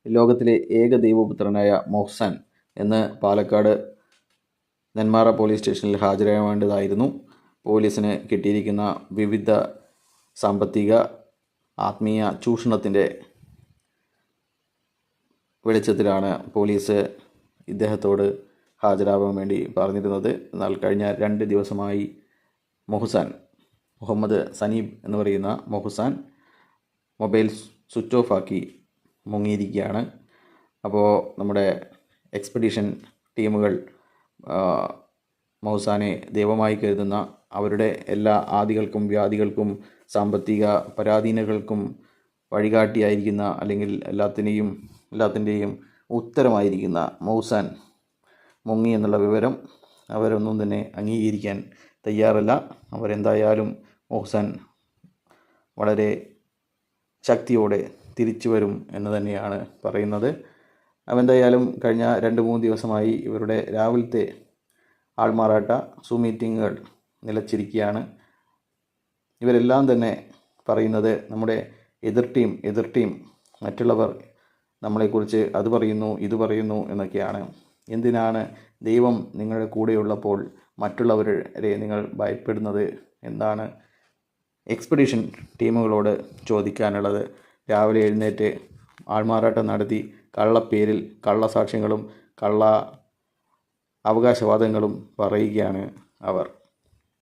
ലോകത്തിലെ ഏക ദൈവപുത്രനായ മൊഹ്സൻ എന്ന് പാലക്കാട് നെന്മാറ പോലീസ് സ്റ്റേഷനിൽ ഹാജരാവേണ്ടതായിരുന്നു. പോലീസിന് കിട്ടിയിരിക്കുന്ന വിവിധ സാമ്പത്തിക ആത്മീയ ചൂഷണത്തിൻ്റെ വെളിച്ചത്തിലാണ് പോലീസ് ഇദ്ദേഹത്തോട് ഹാജരാവാൻ വേണ്ടി പറഞ്ഞിരുന്നത്. എന്നാൽ കഴിഞ്ഞ 2 ദിവസമായി മുഹമ്മദ് സനീബ് എന്ന് പറയുന്ന മൊഹ്സാൻ മൊബൈൽ സ്വിച്ച് ഓഫ് ആക്കി മുങ്ങിയിരിക്കുകയാണ്. അപ്പോൾ നമ്മുടെ എക്സ്പെഡീഷൻ ടീമുകൾ മൊഹ്സാനെ ദൈവമായി കരുതുന്ന അവരുടെ എല്ലാ ആദികൾക്കും വ്യാധികൾക്കും സാമ്പത്തിക പരാധീനതകൾക്കും വഴികാട്ടിയായിരിക്കുന്ന അല്ലെങ്കിൽ എല്ലാത്തിൻ്റെയും ഉത്തരമായിരിക്കുന്ന മൊഹ്സാൻ മുങ്ങി എന്നുള്ള വിവരം അവരൊന്നും തന്നെ അംഗീകരിക്കാൻ തയ്യാറല്ല. അവരെന്തായാലും മൊഹ്സാൻ വളരെ ശക്തിയോടെ തിരിച്ചു വരും എന്ന് തന്നെയാണ് പറയുന്നത്. അവെന്തായാലും കഴിഞ്ഞ 2-3 ദിവസമായി ഇവരുടെ രാവിലത്തെ ആൾമാറാട്ട സൂം മീറ്റിങ്ങുകൾ നിലച്ചിരിക്കുകയാണ്. ഇവരെല്ലാം തന്നെ പറയുന്നത് നമ്മുടെ എതിർ ടീം മറ്റുള്ളവർ നമ്മളെക്കുറിച്ച് അത് പറയുന്നു ഇത് പറയുന്നു എന്നൊക്കെയാണ്. എന്തിനാണ് ദൈവം നിങ്ങളുടെ കൂടെയുള്ളപ്പോൾ മറ്റുള്ളവരെ നിങ്ങൾ ഭയപ്പെടുന്നത് എന്താണ് എക്സ്പെഡീഷൻ ടീമുകളോട് ചോദിക്കാനുള്ളത്? രാവിലെ എഴുന്നേറ്റ് ആൾമാറാട്ടം നടത്തി കള്ളപ്പേരിൽ കള്ളസാക്ഷ്യങ്ങളും കള്ള അവകാശവാദങ്ങളും പറയുകയാണ് അവർ.